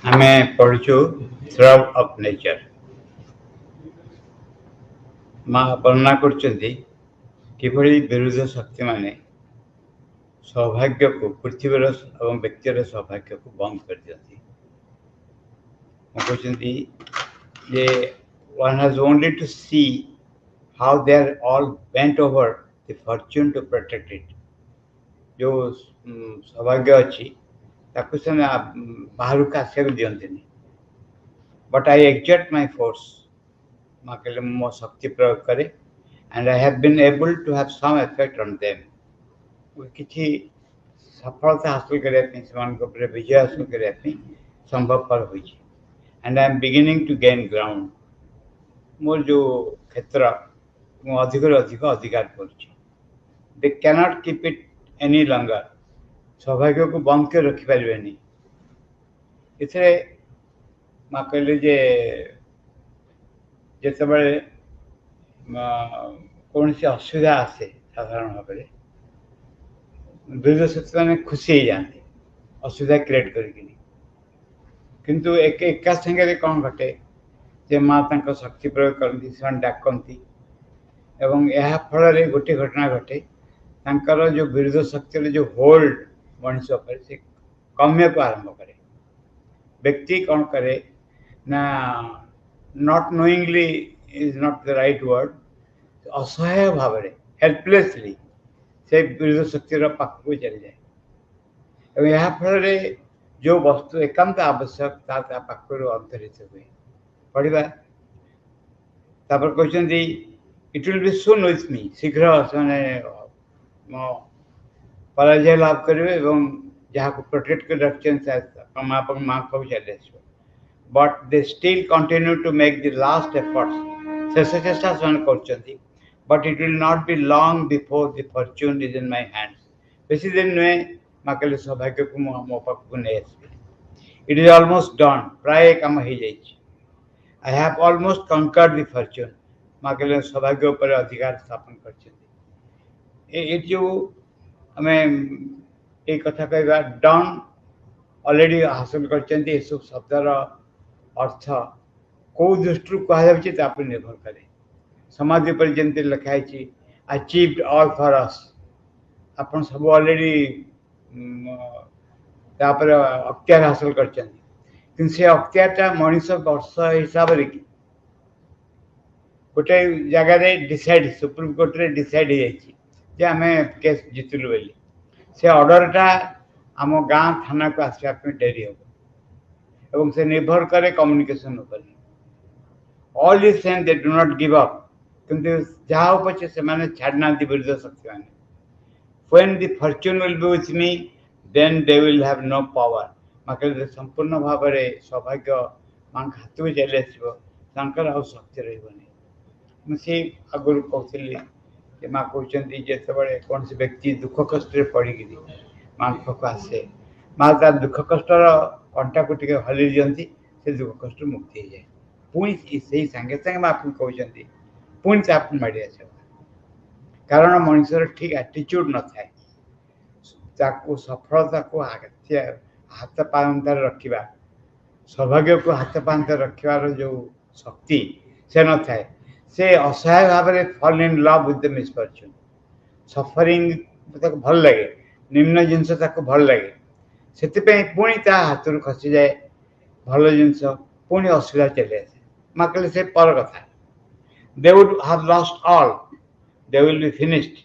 आमे पढ़ु थ्रव of nature माँ वर्णना करछन्ती किभଳି विरुद्ध शक्ति माने सौभाग्य को पृथ्वीर एवं व्यक्तिर सौभाग्य को बंद कर दियंती कहते जे one has only to see how they are all bent over the fortune to protect it जो सौभाग्य अच्छी ताकू से बाहर का आशा दियंती but I exert my force माँ कहले मो शक्ति प्रयोग करे and I have been able to have some effect on them किसी सफलता हासिल करने विजय हासिल करने संभवपर हो and I am beginning to gain ground more जो क्षेत्र अधिक अधिक अधिकार कर they cannot keep it any longer सौभाग्य को बंद कर रखिपारे इथे माँ कहले जे जितेबाला कौन सी असुविधा आसे साधारण भाव में विरोध शक्ति मैंने खुशी हो जाती असुविधा क्रिएट किंतु एका संगे कौन घटे जे माँ तक शक्ति प्रयोग करती से डाकती एवं यह फल गोटे घटना घटे तांकर जो विरोध शक्ति जो होल्ड मनुष्य पर से कमिया को आरंभ करे व्यक्ति कौन करे ना not knowingly is not the right word असहाय भाव में हेल्पलेसली से विरोध शक्तिर पाखक चली जाए यह फल जो वस्तु एकांत आवश्यक पाखर अंतरित हुए पढ़ा तापर कहते it will B soon with me शीघ्र से पराजय लाभ करेंगे जहाँ को प्रोटेक्ट कर रखते माँ को चले but they still continue to make the last efforts शेष चेष्टा से but it will not be long before the fortune is in my hands बेसी दिन नुहे माँ कहले सौभाग्य को मो पाक नहीं आसबे इट इज ऑलमोस्ट डन प्राय कम हो जाए I have almost conquered the Fortune माँ कहले सौभाग्य पर अधिकार स्थापन कर जो आम ये कथा कह डन ऑलरेडी हासिल कर शब्दर अर्थ कौ दृष्टि कहुपर निर्भर करे समाधि पर जमी लिखाई अचीव्ड ऑल फॉर अस आप सब ऑलरेडी अख्तियार हासिल कर से अख्तियारटा मनीष वर्ष हिसाब से गोटे जगार डिसाइड सुप्रीम कोर्ट रे डिसाइड हो जाए आम केस जितलु बोली से ऑर्डरटा आम गाँ थाना को आसवाई डेरी हम से निर्भर करे communication all is same they do not give up किंतु जहाँ पचे से छाड़ना विरोध शक्ति मैंने when the fortune will be with me then they will have no power माँ कहते संपूर्ण भाव में सौभाग्य माँ हाथ को चली आसर आ शक्ति रही मुझे आगुरी कहती माँ कहते जिते कौन से व्यक्ति दुख कष्ट पड़ी माँ पाख आसे माँ तार दुख कष्टर कंटा को टे हल दिखती से दुख कष्ट मुक्ति हो जाए पुणी से सांगे सांगे माँ कहते पुणी माड़ी आस कारण मनुष्यर ठीक एटीट्यूड न थाए सफलता को हाथ पांतर रखा सौभाग्य को हाथ पांतर रखार जो शक्ति से न थाए से असहाय भाव में fall in love with the misfortune suffering भल लगे निम्न जिनस भल लगे से पुणी हाथ रू खसी जाए भल जिनस पुणी असुविधा चली आसे माँ कहले से पर कथा they would have lost all they will be finished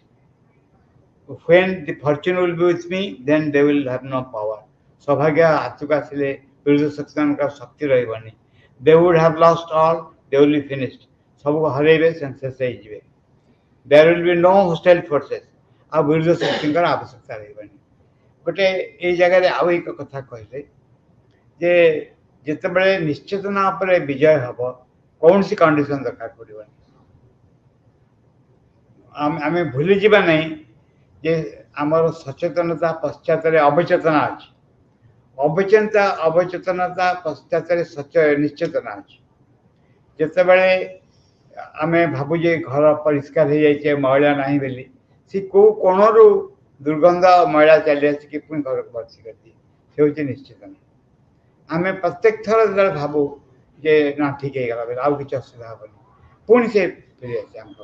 when the fortune will be with me then they will have no power सौभाग्य हाथ को आसिले विरोध शक्ति रही they would have lost all they will be finished सब हरइबे शेष हो there will be no hostile forces आ विरोध शक्ति आवश्यकता रही गोटे ये जगह आउ एक कथा कहले जे जितेबाला निश्चेतना विजय हम कौन सी कंडीशन दरकार पड़े आम भूली जावा नहीं जे आमर सचेतनता पश्चात अवचेतना अच्छी अवचेतनता पश्चात निश्चेतना अच्छी जितेबाला आम भावुजे घर परिष्कार हो जाए मैला ना बोली सी कौ कोण दुर्गंध मैला चली आसिक पुणी घर को भर्ती कर दिए से हूँ निश्चेतना आम प्रत्येक थर जो भावु जे ना ठीक है गला आउ किसी असुविधा हेनी पुणी से फेरी आसे आम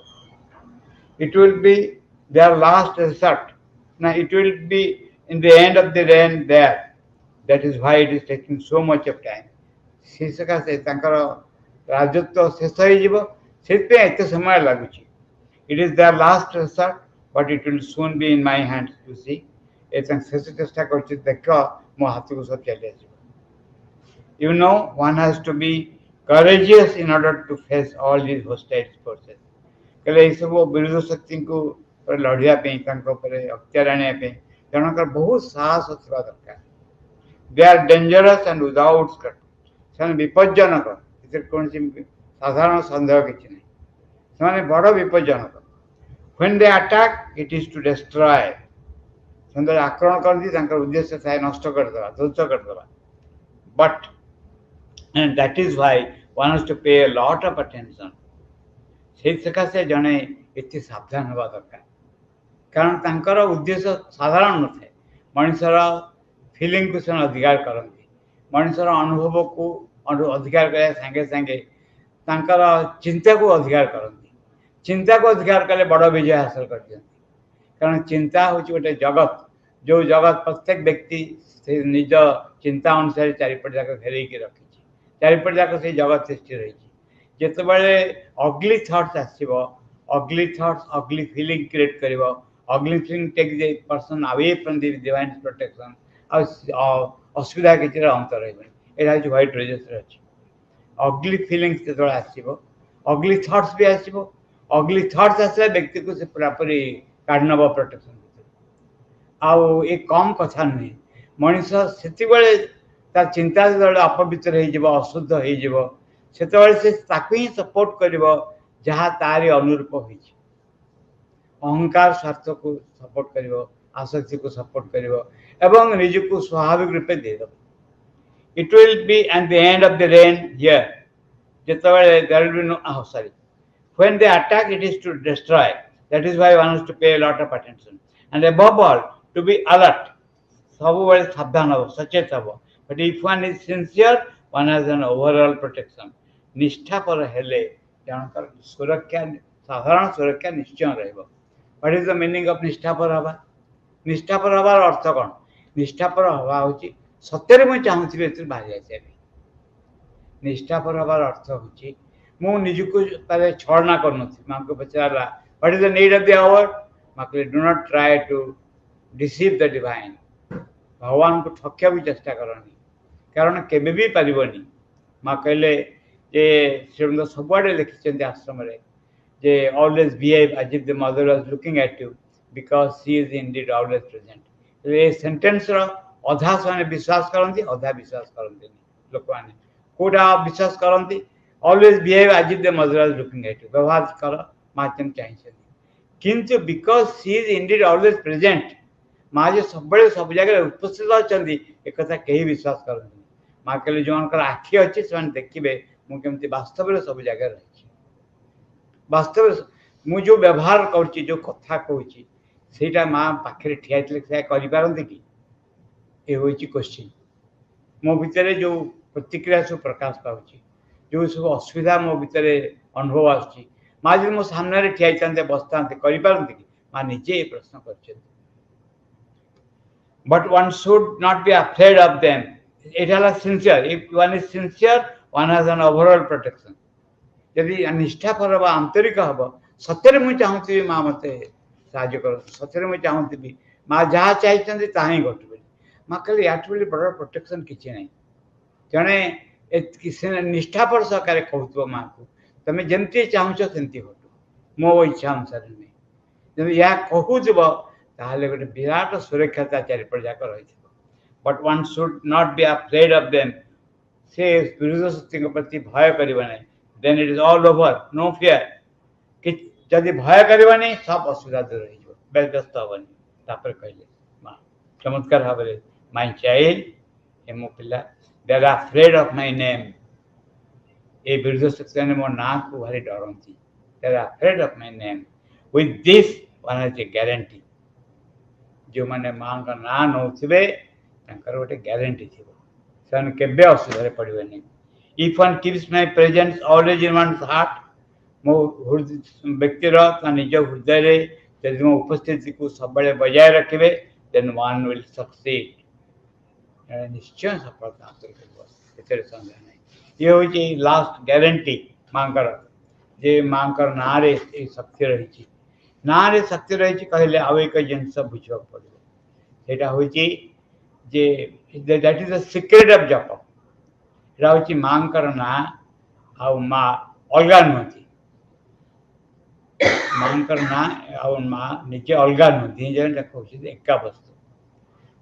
it will be their last resort. Now it will be in the end of the rain there. That is why it is taking so much of time. से सकाशे तांकर राजत्व शेष हो एत समय लगुच it is their last resort but it will soon be in my hands to see a शेष चेष्टा कर देख मो हाथ को सब चली आस you know one has to be courageous in order to face all these hostile forces कले ये सब विरोध शक्ति को लड़िया अख्तियार आने जनकर बहुत साहस थी दरकार they are dangerous and without skirt से विपज्जनक कौन साधारण सन्देह किसी ना से बड़ विपज्जनक when they attack it is to destroy से आक्रमण कर उद्देश्य थाए नष्ट करदे ध्वंस करदे but and that is why one has to pay a lot of attention से सकाशे जड़े ये सावधान हवा दरकार कारण तांकर उद्देश्य साधारण न थाए मनुष्यर फिलिंग को से अधिकार करती मनुष्यर अनुभव को अधिकार कर सांगे सांगे तांकर चिंता को अधिकार करती चिंता को अधिकार कले बड़ विजय हासिल कर दिखती कारण चिंता हूँ गोटे जगत जो जगत प्रत्येक व्यक्ति से निज चिंता अनुसार चारिपट जाक घेर रखी चारिपट जाक से जगत सृष्टि रही जिते बड़े अग्ली थट्स आसो ugly thoughts ugly feeling create कर ugly feeling take the person away from the divine protection असुविधा किसी अंत रहा हूँ व्हाइट रोजेस अच्छी अग्ली फीलिंग्स जो आसो अग्ली थट्स भी आसो अग्ली थट्स आसला व्यक्ति को से पूरापूरी काढ़ नब प्रोटेक्शन आउ ये कम कथा नुहे मनीष से चिंता जो अपवित्र हो अशुद्ध हो से सपोर्ट कर जहाँ तारी अनुरूप हो अहंकार स्वार्थ को सपोर्ट कर आसक्ति को सपोर्ट कर निज को स्वाभाविक रूपे देदेव it will be at the end of the reign here जिते there will be no sorrow when they attack it is to destroy that is why one has to pay a lot of attention and above all to be alert सब बेले सावधान हम सचेत हम but if one is sincere one has an overall protection निष्ठापर हेले जनकर सुरक्षा साधारण सुरक्षा निश्चय रहिबो what is the meaning of निष्ठापर हवा निष्ठापर हवार अर्थ कौन निष्ठापर हवा हूँ सत्य मुझे चाहूँगी ए बाहरी आसा निष्ठापर हवार अर्थ हूँ मु निजको छलना कर माँ को पचारा what is the need of the hour माँ कहले do not try to deceive the divine भगवान को ठकिया भी चेष्टा करनी कारण केबे भी पारिबनी माँ कहले जे श्रीमंत सबुआड़े लिखिं आश्रम जे always behave as if the mother was looking at you because she is indeed always present ये सेंटेंस अधा से विश्वास करती अधा विश्वास करते लोक मैंने कौटा विश्वास करती always behave as if the mother was looking at you व्यवहार कर माँ चाहिए किंतु because she is indeed always present माँ जो सब सब जगह उपस्थित अच्छा एक कहीं विश्वास करती माँ कहले जो आखि अच्छी से देखिए मुझे वास्तव में सब जगह रही वास्तव मु जो व्यवहार कर जो कथा कहूँ माँ पाखे ठिया करपारती कि ये हूँ क्वेश्चन मो भितर जो प्रतिक्रिया सब प्रकाश पाँच जो सब असुविधा मो भितर अनुभव आस माँ जो मो सामने ठिया बसता करपारती कि माँ निजे ये प्रश्न कर but one should not be afraid of them it है sincere if one is sincere one has an overall protection यदि निष्ठापर हम आंतरिक हम सत्य मुझे चाहूँगी माँ मत साहय कर सत्य मुझे चाहूँगी माँ जहाँ चाहिए ताँ ही घटू माँ कहले या बड़ प्रोटेक्शन किसी ना जड़े निष्ठापर सहकार कहूब माँ को तुम जमती चाहूच सेमती घटू मो इच्छा अनुसार नहीं जब यह कहूब ताहले गोटे विराट सुरक्षा चारिपट जाक रही but one should not be afraid of them से विरोध शक्ति प्रति भय करना then it is all over no fear कि जदि भय करवानी सब असुविधा दूर हो व्यस्त हेनी तापर कहले माँ चमत्कार भाव में माय चाइल्ड ए मो पिला they are afraid of my name ये विरोध शक्ति ने मो ना को भारी डरती they are afraid of my name with this one has a guarantee जो मैंने माँ का ना नौथे गोटे ग्यारंटी थी ସେମାନେ କେବେ ଅସୁବିଧାରେ ପଡ଼ିବେନି। If one keeps my presence always in one's heart, ମୋ ବ୍ୟକ୍ତିର ତା ନିଜ ହୃଦୟରେ ଯଦି ମୋ ଉପସ୍ଥିତିକୁ ସବୁବେଳେ ବଜାୟ ରଖିବେ, ଦେନ୍ ୱାନ୍ ୱିଲ୍ ସକ୍ସିଡ୍, ନିଶ୍ଚୟ ସଫଳତା ହାସଲ କରିବ, ଏଥିରେ ସନ୍ଦେହ ନାହିଁ। ଇଏ ହେଉଛି ଲାଷ୍ଟ ଗ୍ୟାରେଣ୍ଟି ମାଙ୍କର, ଯେ ମାଙ୍କର ନାଁରେ ଏ ଶକ୍ତି ରହିଛି। ନାଁରେ ଶକ୍ତି ରହିଛି କହିଲେ ଆଉ ଏକ ଜିନିଷ ବୁଝିବାକୁ ପଡ଼ିବ, ସେଇଟା ହେଉଛି ଯେ that is the secret of ଜପ। ଏଇଟା ହେଉଛି ମାଙ୍କର ନାଁ ଆଉ ମା ଅଲଗା ନୁହନ୍ତି। ମାଙ୍କର ନାଁ ଆଉ ମା ନିଜେ ଅଲଗା ନୁହନ୍ତି, ଦି ଜଣ ଯାକ ହେଉଛନ୍ତି ଏକା ବସ୍ତୁ।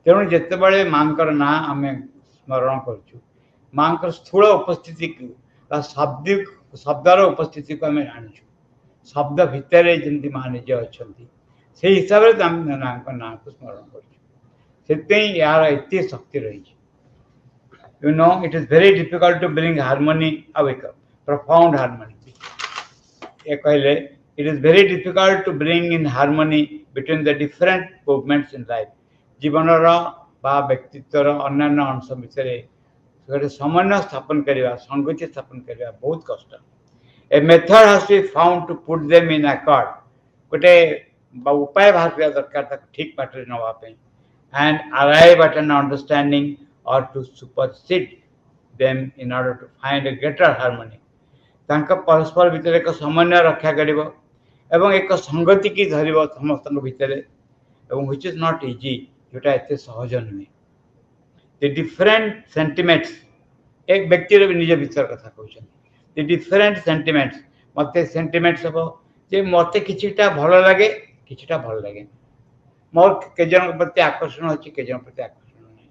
ତେଣୁ ଯେତେବେଳେ ମାଙ୍କର ନାଁ ଆମେ ସ୍ମରଣ କରୁଛୁ, ମାଙ୍କର ସ୍ଥୂଳ ଉପସ୍ଥିତିକୁ ବା ଶବ୍ଦର ଉପସ୍ଥିତିକୁ ଆମେ ଆଣୁଛୁ, ଶବ୍ଦ ଭିତରେ ଯେମିତି ମା ନିଜେ ଅଛନ୍ତି, ସେଇ ହିସାବରେ ଆମେ ମାଙ୍କ ନାଁକୁ ସ୍ମରଣ କରୁଛୁ। ସେଥିପାଇଁ ଏହାର ଏତେ ଶକ୍ତି ରହିଛି। You know, it is very difficult to bring harmony awake, profound harmony. It is very difficult to bring in harmony between the different movements in life. जीवनर बा व्यक्तित्वर अन्यान्य अंश भितर गोटे समन्वय स्थापन करवा, संगति स्थापन करवा बहुत कष्ट। A method has to be found to put them in accord. गोटे उपाय बाहर करा दरकार ठीक बाटर नवा पे, and arrive at an understanding or to supersede them in order to find a greater harmony. तांका परस्पर भितर एक समन्वय रक्षा करिवो एवं एक संगति की धरिवो समस्त भितर, एवं which is not easy, जोटा एते सहज नुहे। The different sentiments, एक व्यक्ति रे निज भीतर कथा कहउछन, the different sentiments, मते सेंटिमेंट्स हबो जे मते किछिटा भलो लागे, किछिटा भलो लागे, मोर के जन प्रति आकर्षण अछि, के जन प्रति आकर्षण नहीं,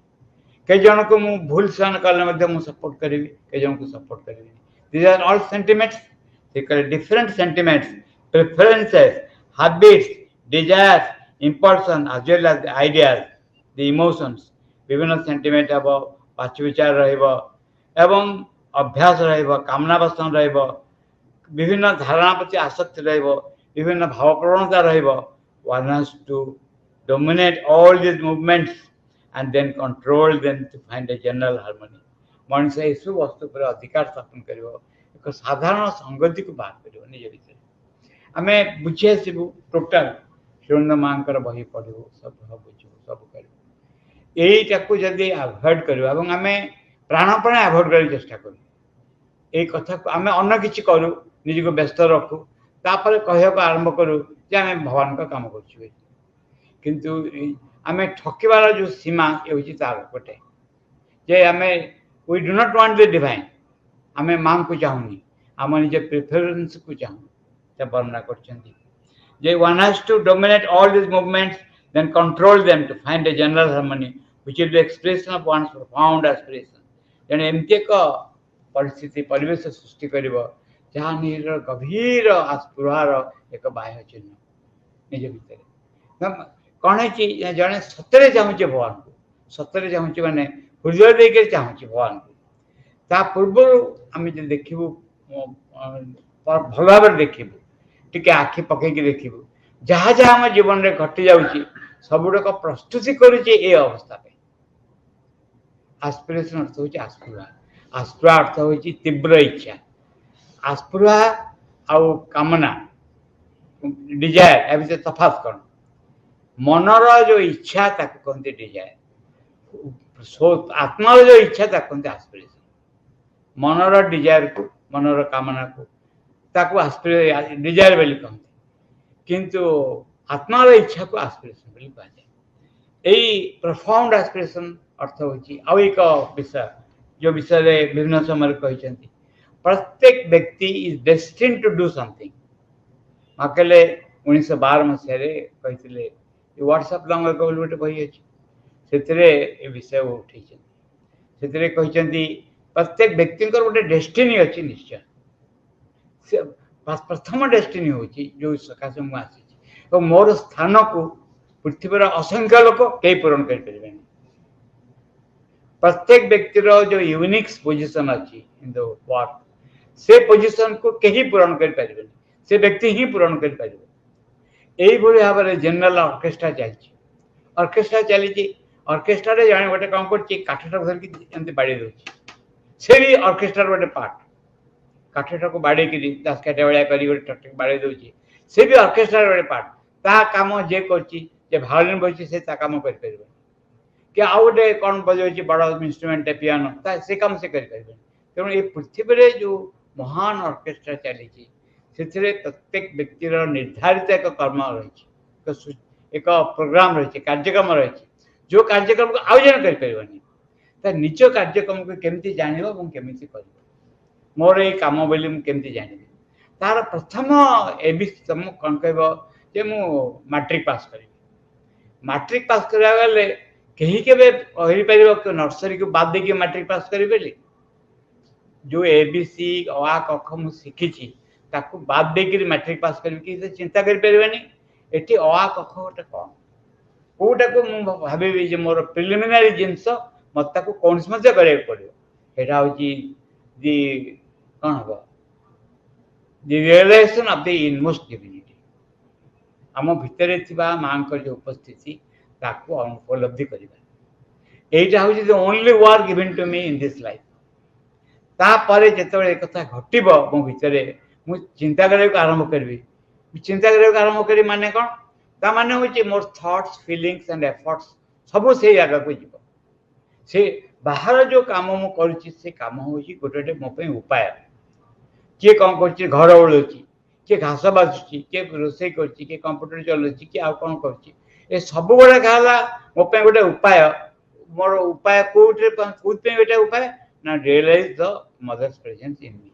कई जन को मु भूल सहन कले मु सपोर्ट करी, कई जन को सपोर्ट करी। These are all sentiments, different sentiments, preferences, habits, desires, impulsions as well as ideas, the emotions. विभिन्न सेंटिमेंट हम, पाच विचार रहिबो एवं अभ्यास रहिबो, कामना वासना रहिबो, विभिन्न धारणा प्रति आसक्ति रहिबो, विभिन्न भाव प्रवणता रहिबो। One has to dominate all these movements and then control them to find a general harmony. मनुष्य यीशु वस्तु पर अधिकार स्थापन करिवो, एक साधारण संगति को बात करिवो निज भीतर। आमे बुझे आसीबु टोटल शून्य मांकर बही पढ़िबो, सब बुझिबो, सब करिबो। एईटाकू जदि अवॉइड करिवो एवं आमे प्राणपणे अवॉइड करै चेष्टा करू, एई कथा को आमे अन्य किछि करू, निज को व्यस्त रखू, तापर कहयको आरंभ करू जे आमे भगवान का काम करछु। किंतु आमे ठकिबार जो सीमा ये तार गोटे जे आमे we do not want the divine, आमे मां को चाहूनी, आम निज प्रेफरेंस को चाहूँ। से वर्णना करछंती जे one has to dominate all this movements, then control them to find a general harmony which is the expression of one's profound aspiration. जने एमती एक परिस्थिति परिवेश सृष्टि करिवो जहाँ निज गभीर आस्पुरार एक बाह्य चिन्ह निज भीतर कौन है जड़े सतरे चाहूचे भगवान को, सतरे चाहूचे माने हृदय देकर चाहूचे भगवान को। ता पूर्व आम जो देखू भल भाव देखू, टी आखि पकईक देखू, जहाँ जहाँ आम जीवन में घटी जाऊँगी सबुड़क प्रस्तुति करुचे ए अवस्था पे। आस्पिरेशन अर्थ हूँ आस्पुरा, आस्पुरा अर्थ हूँ तीव्र इच्छा। आस्पुरा आउ कामना डिजायर ए भीतर तफात कौन? मनर जो इच्छा ताको कहते डिजायर, आत्मार जो इच्छा ताको कहते आस्पिरेशन। मनर डिजायर को, मनर कामना को ताको आस्पिरेशन डिजायर बोली कहते, किंतु आत्मार इच्छा को आस्पिरेशन बोली कहा जाए। एई प्रोफाउंड एस्पिरेशन अर्थ होची आउ एक विषय जो विषय रे विभिन्न समय कहते, प्रत्येक व्यक्ति is destined to do something. माकेले 1912 मसीह कहते व्हाट्सएप लंगर कबल गोटे बही अच्छी से विषय उठे से कहते प्रत्येक व्यक्ति गोटे डेस्टिनी अच्छी निश्चय। से प्रथम डेस्टिनी हूँ जो सकाशे मुझे मोर स्थान को पृथ्वीर असंख्य लोक कई पूरण कर प्रत्येक व्यक्तिर जो यूनिक पोजिशन अच्छी इन द वर्ल्ड से पोजिशन को कहीं पूरण कर पारे, से व्यक्ति ही पूरण कर पारे। यही भाव में जनरल ऑर्केस्ट्रा चलती, ऑर्केस्ट्रा चली ऑर्केस्ट्रा रे जाने गोटे कौन कर काठटा धरिकी एमती बाड़ी दूसरी से भी ऑर्केस्ट्रा गोटे पार्ट काठटा को बाड़े दासकाठिया भाया कर गोटे बाड़े दूसरी से भी ऑर्केस्ट्रा गोटे पार्ट ता काम जे कर भायोलिन बजी से काम कर कि आउ गोटे कौन बजाऊँ बड़ इन्स्ट्रुमेंट पियानो से काम से करें तेणु ये पृथ्वी रे जो महान ऑर्केस्ट्रा चली प्रत्येक व्यक्तिर निर्धारित एक कर्म रही एक प्रोग्राम रही कार्यक्रम रही जो कार्यक्रम को आउ जन कर निज कार्यक्रम को केमती जान केमी कर मोर ये कम बोली मुझे जानी तार प्रथम एबी तुम कौन कह मैट्रिक पास करी मैट्रिक पास करा गले कहीं के नर्सरी को बाद देकी मैट्रिक पास करी जो एबीसी अ क ख मुझे शिखी ताकू बाद देकी मैट्रिक पास करी चिंता करें ये अ क ख गोटे कौन कौटा को भावी मोर प्रिलिमिनारी जिनस मत कौन करा पड़ो यहाँ हूँ दि कौन हम the realization of the inmost divinity आम भितर माँ जो उपस्थिति ताकू उपलब्धि करवा यहीटा हूँ the only work given to me in this life तापर जो एक घटव मो भितर मुझे चिंता करने आरंभ करी चिंता करने आरंभ करी माने कौन ता माने हूँ more thoughts feelings and efforts सब से जगह को जीव से बाहर जो काम मु करुच्ची से काम हूँ गोटे मो उपाय किए कौन कर घर ओल्ची किए घास बाजुची किए रोसे किए कंप्यूटर चलाऊँगी किए आउ कौन कर सब गुड़ा कहला मो गोटे उपाय मोर उपाय कौटे गोटे उपाय ना realize the Mother's presence in me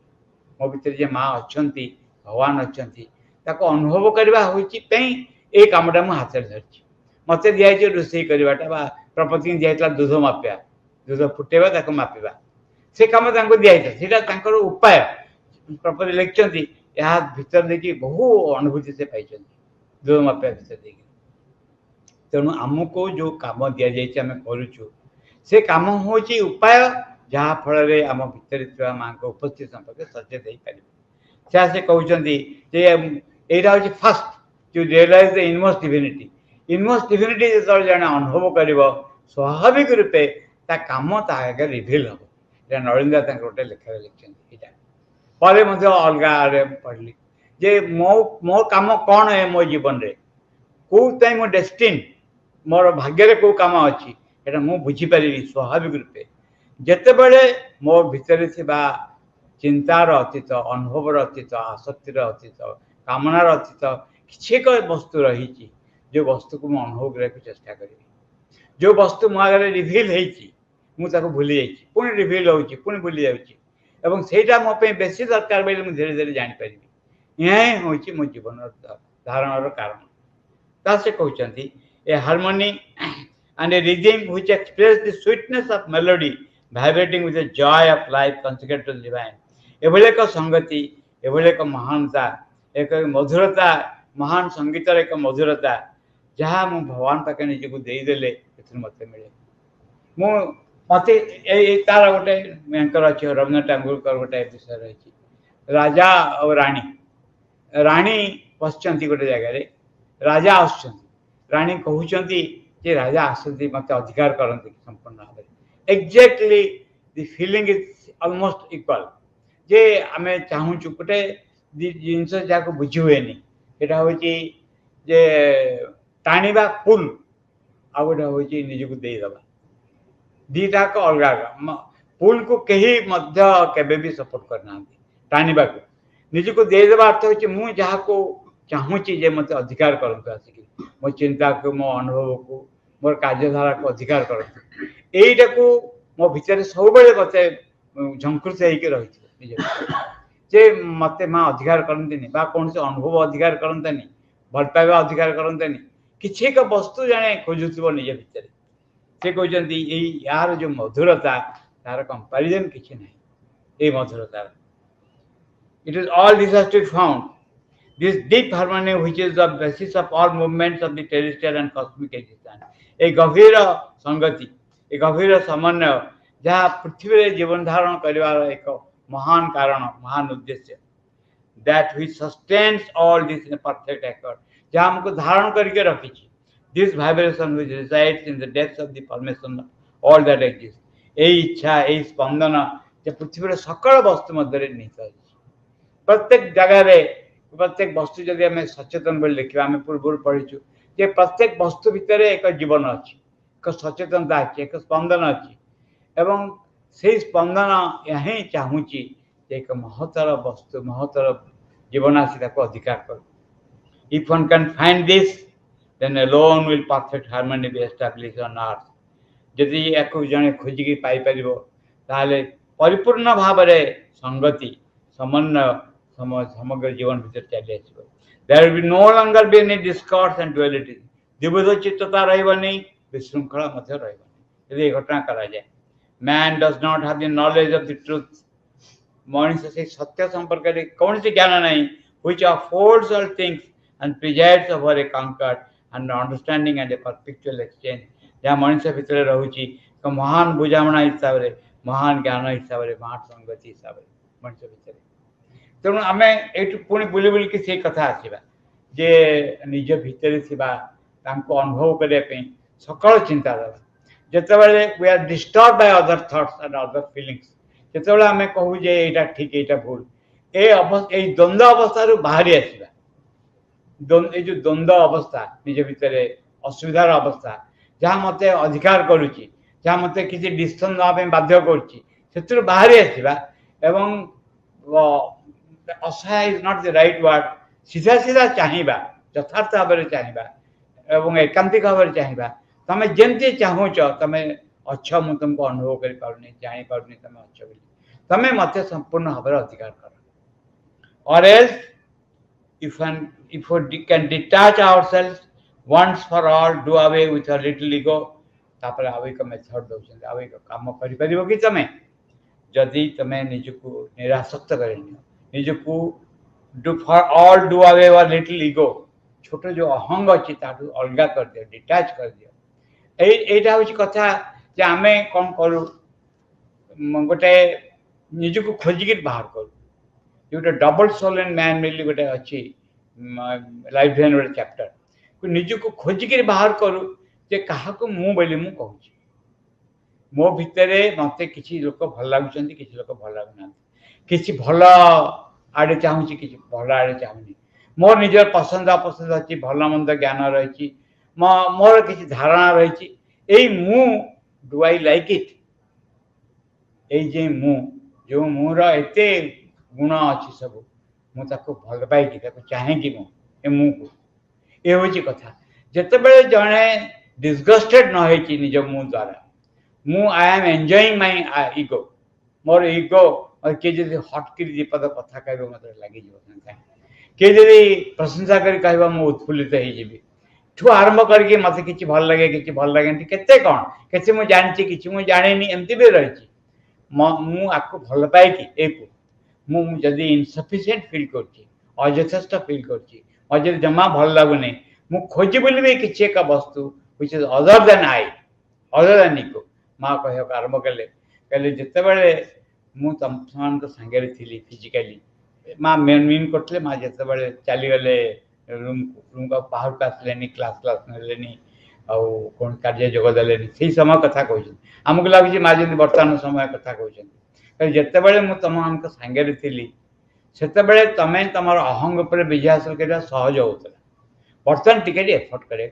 मो भीतर जे माँ अच्छा भगवान अच्छा अनुभव करवा ये कमटा मुझे हाथ धरी मत दिखाई रोसे करवाटा प्रपति दिखाई दूध मापिया दूध फुटेवा मापिवा से कम दिखाई उपाय प्रपति लिखिं यहाँ भीतर देखिए बहु अनुभूति से पाई दूध मापिया भीतर देखिए तेणु आमको जो कम दि जाए आम करुचु से कम हूँ उपाय जहाँ फल आम भीतर माँ को उपस्थित संपर्क सचेत हो पारे से कहते यहाँ हूँ fast to realise the inmost divinity जो जन अनुभव कर स्वाभाविक रूपे ता काम आगे रिभिल हम नलिंदा गोटे लेखा लिखिं पर अलग पढ़ली जे मो काम कौन है मो जीवन रे कौन मो डेस्टिन मोर भाग्य कौ कम अच्छी ये मुझे बुझीपारि स्वाभाविक रूपे जिते बड़े मो भितर चिंतार अतीत अनुभवर अतीत आसक्तिर अतीत कामनार अतीत किसी एक वस्तु रही जो वस्तु को मुझे अनुभव करने चेष्टा करी जो वस्तु मो आगे रिभिल मुझे भूली जाइए पुणी रिभिल होनी भूली जाऊँ सेटा मोप बेसी दरकार बोली मुझे धीरे धीरे जापर यह हूँ मो जीवन धारण कारण से कहते a harmony and a rhythm which express the sweetness of melody vibrating with the joy of life consecrated to the divine एभली एक संगति एभली एक महानता एक मधुरता महान संगीतर एक मधुरता जहाँ मु भगवान पाखे निजक देदेले मत मिले मत तार गोटे अच्छे रवीन्द्रनाथ टैगोर गोटे विषय रही राजा और राणी राणी बसचंती गोटे जगह राजा आसुच्च राणी कहते जे राजा आसती मत अधिकार करते संपूर्ण भाव में exactly the feeling is almost equal जे आम चाहूँ गोटे जिनस जहाँ बुझी हुए यहाँ हूँ जे टाणीबा पुल आ गोटे हूँ निजक देदेबा दीटाक अलग पुल को कहीं केबे भी सपोर्ट करना टाणीबा निजक देदेबा अर्थ हो मुझे जहाँ को चाहूँगी जे मत अधिकार करते आसिक मो चिंता को मो अनुभव को मोर कार्यधारा को अधिकार करते यहीटा को मो भितर सब मत झंकृत रही जे मत माँ अधिकार करते कौन से अनुभव अधिकार करते भल पाइबा अधिकार करते किसी एक वस्तु जाने खोजुव निज भितर से कहते यार जो मधुरता तार कंपेरिजन किसी ना ये मधुरतार it is all this has to be found this deep harmony which is the basis of all movements of the terrestrial and cosmic existence a गभीर संगति ए गभीर समन्वय जहाँ पृथ्वी जीवन धारण कर एक महान कारण महान उद्देश्य that which sustains all this in a perfect accord जहाँ हमको धारण करके रखी This vibration which resides in the depths of the formation of all that exists. এই ইচ্ছা এই স্পন্দন যে পৃথিবীর সকল বস্তু মধ্যে নিহিত আছে প্রত্যেক জায়গায় প্রত্যেক বস্তু যদি আমি সচেতন বলে দেখিবা আমি পূর্বରୁ পড়িଛୁ যে প্রত্যেক বস্তু ভিতরে এক জীবন ଅଛି ଏକ ସଚେତନତା ଅଛି ଏକ ସ୍ପନ୍ଦନ ଅଛି ଏବଂ ସେଇ ସ୍ପନ୍ଦନ ଏହା ହିଁ ଚାହୁଁଛି ଯେ ଏକ ମହତ୍ତର ବସ୍ତୁ ମହତ୍ତର ଜୀବନ ଆସି ତାକୁ ଅଧିକାର କରୁ if one can find this then alone will perfect harmony be established on earth ଯଦି ୟାକୁ ଜଣେ ଖୋଜିକି ପାଇପାରିବ ତାହେଲେ ପରିପୂର୍ଣ୍ଣ ଭାବରେ ସଂଗତି ସମନ୍ୱୟ ସମଗ୍ର ଜୀବନ ଭିତରେ ଚାଲି ଆସିବ there will be no longer be any discords and duality ଦ୍ୱିବିଧ ଚିତ୍ତତା ରହିବନି ବିଶୃଙ୍ଖଳା ମଧ୍ୟ ରହିବନି ଯଦି ଏ ଘଟଣା କରାଯାଏ man does not have the knowledge of the truth ମଣିଷ ସେଇ ସତ୍ୟ ସମ୍ପର୍କରେ କୌଣସି ଜ୍ଞାନ ନାହିଁ which affords all things and presides over a concord and understanding and a perpetual exchange ଯାହା ମଣିଷ ଭିତରେ ରହୁଛି ଏକ ମହାନ ବୁଝାମଣା ହିସାବରେ ମହାନ ଜ୍ଞାନ ହିସାବରେ ମହାନ ସଂଗତି ହିସାବରେ ମଣିଷ ଭିତରେ ତେଣୁ ଆମେ ଏଇଠୁ ପୁଣି ବୁଲି ବୁଲିକି ସେଇ କଥା ଆସିବା ଯେ ନିଜ ଭିତରେ ଥିବା ତାଙ୍କୁ ଅନୁଭବ କରିବା ପାଇଁ ସକଳ ଚିନ୍ତାଧାରା ଯେତେବେଳେ we are disturbed by other thoughts and other feelings ଯେତେବେଳେ ଆମେ କହୁ ଯେ ଏଇଟା ଠିକ ଏଇଟା ଭୁଲ ଏଇ ଦ୍ୱନ୍ଦ୍ୱ ଅବସ୍ଥାରୁ ବାହାରି ଆସିବା ଏଇ ଯୋଉ ଦ୍ୱନ୍ଦ୍ୱ ଅବସ୍ଥା ନିଜ ଭିତରେ ଅସୁବିଧାର ଅବସ୍ଥା ଯାହା ମୋତେ ଅଧିକାର କରୁଛି ଯାହା ମୋତେ କିଛି ଡିସିସନ୍ ନେବା ପାଇଁ ବାଧ୍ୟ କରୁଛି ସେଥିରୁ ବାହାରି ଆସିବା ଏବଂ ଅସହାୟ is not the right word ସିଧା ସିଧା ଚାହିଁବା ଯଥାର୍ଥ ଭାବରେ ଚାହିଁବା ଏବଂ ଏକାନ୍ତିକ ଭାବରେ ଚାହିଁବା ତମେ ଯେମିତି ଚାହୁଁଛ ତମେ ଅଛ ମୁଁ ତୁମକୁ ଅନୁଭବ କରିପାରୁନି ଜାଣିପାରୁନି ତମେ ଅଛ ବୋଲି ତମେ ମୋତେ ସମ୍ପୂର୍ଣ୍ଣ ଭାବରେ ଅଧିକାର କର or else if we can detach ourselves once for all do away with our little ego तापर आवे का मेथड दउछन आवे का काम करि परिबो कि तमे जदि तमे निजको निरासक्त करेनी निजको do for all do away our little ego छोट जो अहंग अछि ताटू अलगा कर दियो डिटैच कर दियो एटा होची कथा जे आमे कोन करू गोटे निजको खोजी के बाहर करू जोटा डबल सोल एंड मैन मिली गोटे अछि लाइफ वेन गोटे चैप्टर को निजको खोजी के बाहर करू जे कहा को मु बोली मु कहूँ मो भितर मत कि लोक भल लगुच कि लोक भल लगुना कि भल आड़े चाहूँ कि भल आड़े चाहूनी मोर निजर पसंद अपसंद अच्छी भल मंद ज्ञान रही मोर किसी धारणा रही मु डू आई लाइक इट ये मु जो मुर एते गुण अच्छी सब मुझे भल पाई चाहे कि मुझे ये हूँ कथा जिते जड़े डिस्गस्टेड न होती निज मु द्वारा मु I am enjoying my ego more ego किए जब हटक दीपद कथा कह मत लगे किए जब प्रशंसा कर कह उत्फुल्लित हो आरंभ करके मत कि भल लगे कि भल लगे केते कौन कैसे मुझे जानी कि मुझे जानी एमती भी रही मुझे भल पाए कि मुझे इनसफिसीयंट फिल करथेस्ट फिल कर जमा भल लगुनि मु खोजी बोली किसी एक वस्तु which is other than I, other than ego. माँ कह आरंभ कले कहले जिते बड़े मु तुम सांगे थी फिजिकाली माँ मीन करते माँ जिते बड़े चली गले रूम को बाहर को आसले क्लास क्लास ने कौन कार्य जोगदेले से समय कथा कहते आमको लगुच माँ जमी बर्तमान समय कथा कहते जिते बड़े मुझे तुम सांगे थी से तमें तुम अहंग पर विजय हासिल करवा सहज होता बर्तमान टिके एफर्ट कर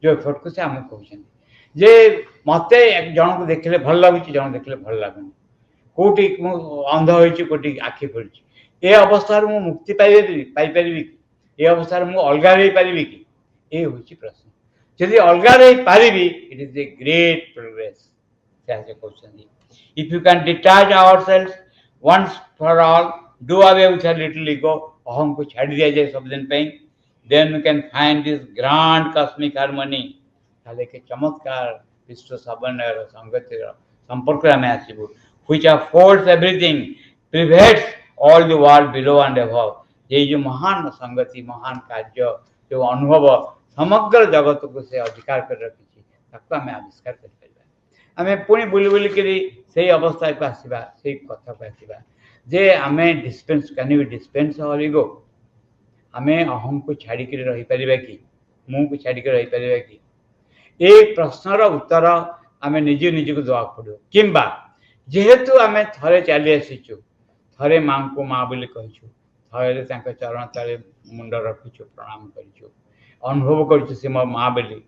जो एफर्ट को से आमको कहते जे मत जन को देखले भल लगुच जन देखले भल लगुनि कौटी अंध होटी आखि खोली ये अवस्था मु मुक्ति पाइपर कि ये अवस्था मु अलग रही पारि कि ये हूँ प्रश्न जदि अलग रही पारि it is a great progress कहते if you can detach ourselves once for all do away with a little ego अहम को छाड़ दिया जाए सब दिन पे then you can find this grand cosmic harmony ताले के चमत्कार विश्व समन्वय संगति संपर्क में आसबू which affords everything pervades all the world below and above ये जो महान संगति महान कार्य जो अनुभव समग्र जगत को से अधिकार कर रखी ताको आम आविष्कार कर आम पुणी बुली बुली करी से अवस्था को आसवा से कथा को आसवा जे आम डिस्पेंस कैन बी डिस्पेंस और ईगो आमे अहम को छाड़ी रही पारिबा कि मुँह को छाड़ी रही पारे कि ये प्रश्नर उत्तर आम निजे निजक देवा पड़ो किंबा जेहेतु आम थे चली आसीचु थे माँ को माँ बोली कहीचु थे चरण तले मुंड रखीचु प्रणाम करूँ अनुभव करुँ सी मो माँ बोली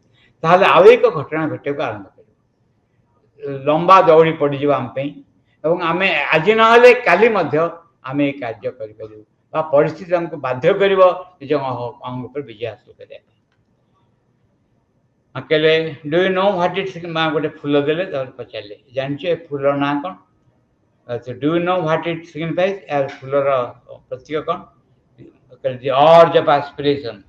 ताहले आउ एक घटना घटे को आरंभ कर लंबा दौड़ी पड़ आम आम आज ना काली आम ये कार्य कर परिस्थिति आमको बाध्य कर निज अंग पर विजय हासिल कर कहले do you know what it's माँ गोटे फूल देले पचारे जानचे फूल ना कौन do you know what it signifies यार फूलर प्रतीक कौन कहले अर्ज ऑफ एस्पिरेशन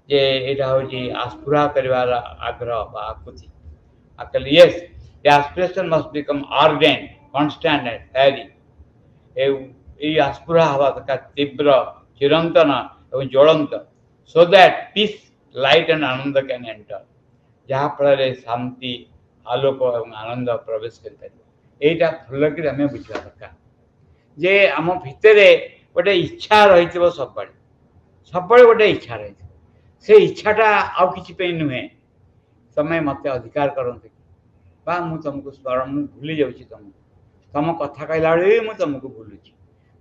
जे यहाँ हूँ आस्फुरा कर आग्रह आकुति कहले yes the aspiration must become ardent constant and fiery आस्फुरा हवा दरकार तीव्र चिरंतन और ज्वलंत so that peace light and Ananda can enter जहाँफल शांति आलोक और आनंद प्रवेश कर फूल कि आम बुझा दरकार जे आम भितर गोटे इच्छा रही सब गोटे इच्छा रही से इच्छाटा आउ कि नुहे तुम्हें मत अधिकार करते बा मु तुमको स्मरण मु भूली जाऊँगी तुमको तुम कथा कहला बेले मुझे तुमको भूलुची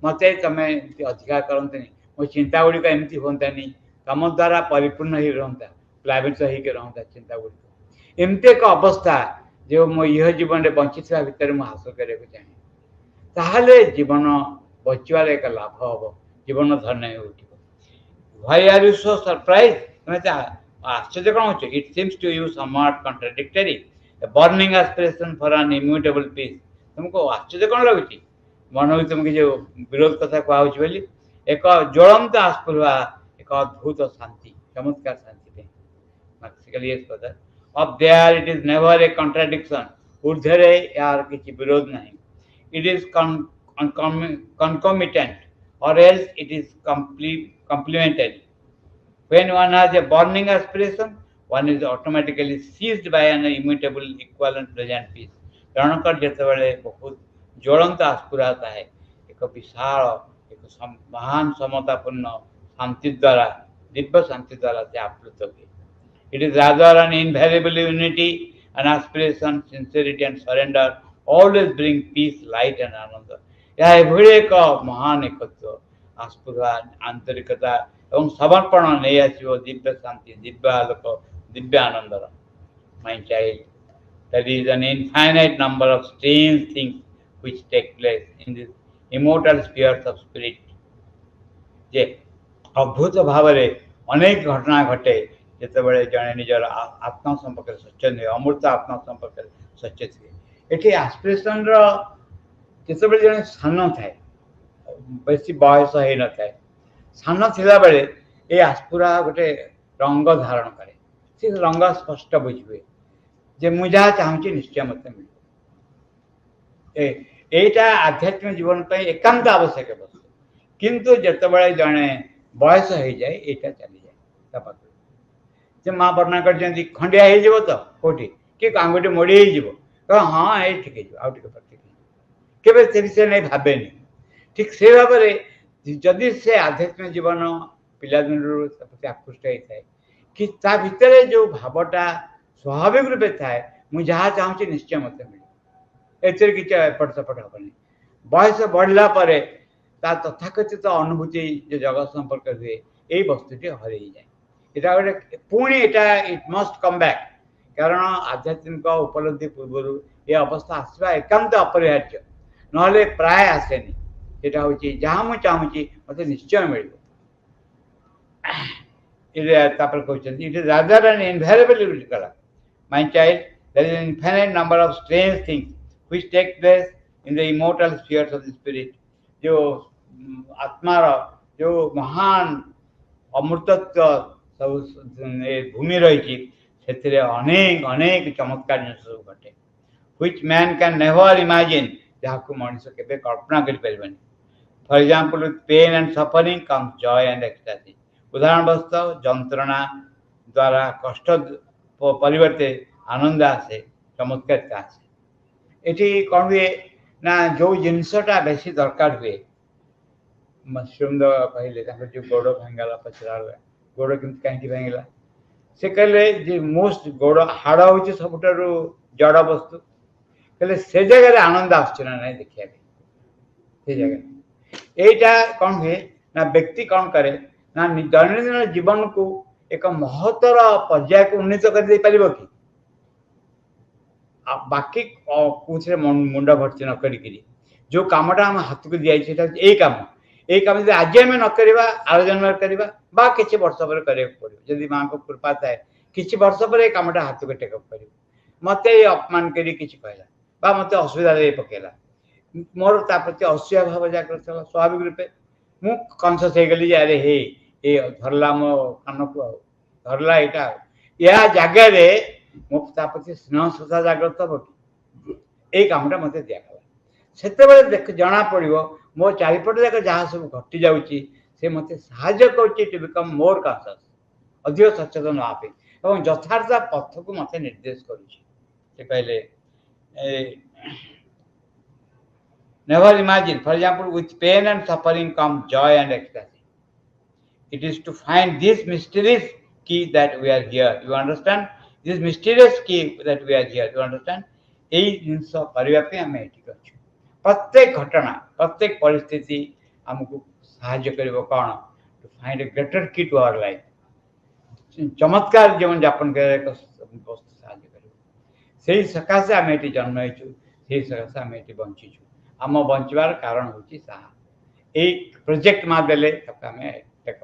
मत तुम्हें अधिकार करते मो चिंता गुड़िक एमती होतानी तुम द्वारा परिपूर्ण ही रहता प्लावित होता चिंता गुड़िक एमती एक अवस्था जो मो यह जीवन में बंची भितर मुझे हासिल करने को चाहे ताहले जीवन बचार एक लाभ हम जीवन धन्य हो उठो Why are you so surprised? आश्चर्य कौन हो? It seems to you somewhat contradictory. A burning aspiration for an immutable peace. तुमको आश्चर्य कौन लगुची? मन भी तुमके जो विरोध कथा कहूँ बोली एक ज्वलंत आस्फुरा एक अद्भुत शांति चमत्कार शांति पे मैक्सिकली yes brother. Up there it is never a contradiction. ऊर्ध्वरे यार किसी विरोध नहीं. It is concomitant or else it is complementary. When one has a burning aspiration, one is automatically seized by an immutable equivalent present peace. जणकर जितेबाला बहुत ज्वलंत आस्फुरा है एक विशाल एक महान समतापूर्ण शांति द्वारा दिव्य शांति द्वारा से आप्लुत हुए. It is rather an invariable unity, an aspiration, sincerity and surrender always bring peace, light and आनंद. यह एभली एक महान एकत्व आस्फुरा आंतरिकता और समर्पण नहीं आसो दिव्य शांति दिव्य आलोक Divya आनंदर. My child, there is an infinite number of strange things which take place in this immortal spheres of spirit. जे अद्भुत भाव अनेक घटना घटे जितेबाला जड़े निजर आत्मा संपर्क सचेत हुए अमृत आत्मा संपर्क सचेत हुए. ये आस्पिरेसन जितेबाला जड़े सान थाए बेसी बयस हो न था सान थिला बेले ये आस्फुरा गोटे रंग धारण करे से रंग स्पष्ट बुझे जे मु जहाँ चाहूँगी निश्चय मत मिल एटा आध्यात्मिक जीवन पर एकांत आवश्यक वस्तु किंतु जितेबाला जड़े बयस हो जाए यहाँ चली जाए पाखे माँ वर्णना कर खंडिया हो तो कौटी कि आंगुठी मोड़ी हो हाँ ये ठीक है आउ के से विषय नहीं भावेनि ठीक से भाव में जदि से आध्यात्मिक जीवन पिलादिन प्रति आकृष्ट होता है कि ता भितर जो भावटा स्वाभाविक रूपे थाए मुझे जहाँ चाहूँगी निश्चय मत मिले एथर कि एपट सेपट हेनी बयस बढ़ला तथाकथित अनुभूति जो जगत संपर्क हुए यही वस्तुटी हर जाए यहाँ गोटे पुणी यहाँ इट मस्ट कम बैक कारण आध्यात्मिक उपलब्धि पूर्व ये अवस्था आसवा एकांत अपरिहार्य ना प्राय आसेनी यहाँ हूँ जहाँ मुझे चाहूँगी मत निश्चय मिल कहते it is rather an invariable कला. My child there is an infinite number of strange things which take place in the immortal spheres of the spirit. जो आत्मार जो महान अमृतत्व सब भूमि रही से अनेक अनेक चमत्कार जिन सब घटे which man can never imagine जहाँ को मनुष्य के कल्पना कर. For example with pain and suffering comes joy and ecstasy. उदाहरण वस्तव जंत्रणा द्वारा कष्ट परिवर्ते आनंद आसे चमत्कारिता आसे. ये कौन हुए ना जो जिनसटा बेसी दरकार हुए मशरूम कहले जो गोड़ भांगला पचरा गोड़ कमी कहीं भांगला से कहले जे मोस्ट गोड़ हाड़ हूँ सबुठार जड़ वस्तु कहले से जगह आनंद आसना ना देखिए से जगह यहीटा कौन हुए ना व्यक्ति कौन करे ना दैनंदिन जीवन को एक महत्तर पर्याय को उन्नीत कर दे पारिबो कि बाकी कुछ मुंड भर्ती न करी जो कामटा आम हाथ को दिखाई यही काम यही काम जब आज आम न करवा आर जन्म करवा किसी वर्ष पर पड़ो जदि माँ को कृपा थाए किसी वर्ष पर कामटा हाथ को टेकअप कर मत अपमान कर कहला मत असुविधा दे पकेला मोर ता प्रति असूया भाव जागृत स्वाभाविक रूपे मु कनसीयस हो गली अरे हे ये धरला मो कान को धरला यहाँ या जगार मो प्रति स्नेह श्रद्धा जागृत हम कि यही कामटा मत दिगला से देख जना पड़ो मो चारिपट जाक जहाँ सब घटी जाऊँगी से मत साहय कर बिकम मोर कॉन्शियस अधिक सचेतन हाँपे और यथार्थ पथ को मत निर्देश कर never imagine for example with pain and suffering come joy and ecstasy it is to find this mysterious key that we are here you understand this mysterious key that we are here you understand यही जिनस करने आम ये प्रत्येक घटना प्रत्येक परिस्थिति आमको साहाय्य कर कौन टू फाइंड ए ग्रेटर की टू आवर लाइफ चमत्कार जीवन यापन कर साहाय्य कर से सकाशे आम ये जन्म हो सकाशे आम ये बंचीचु आम बंचार कारण हूँ साहा एक प्रोजेक्ट मादेले आम टेक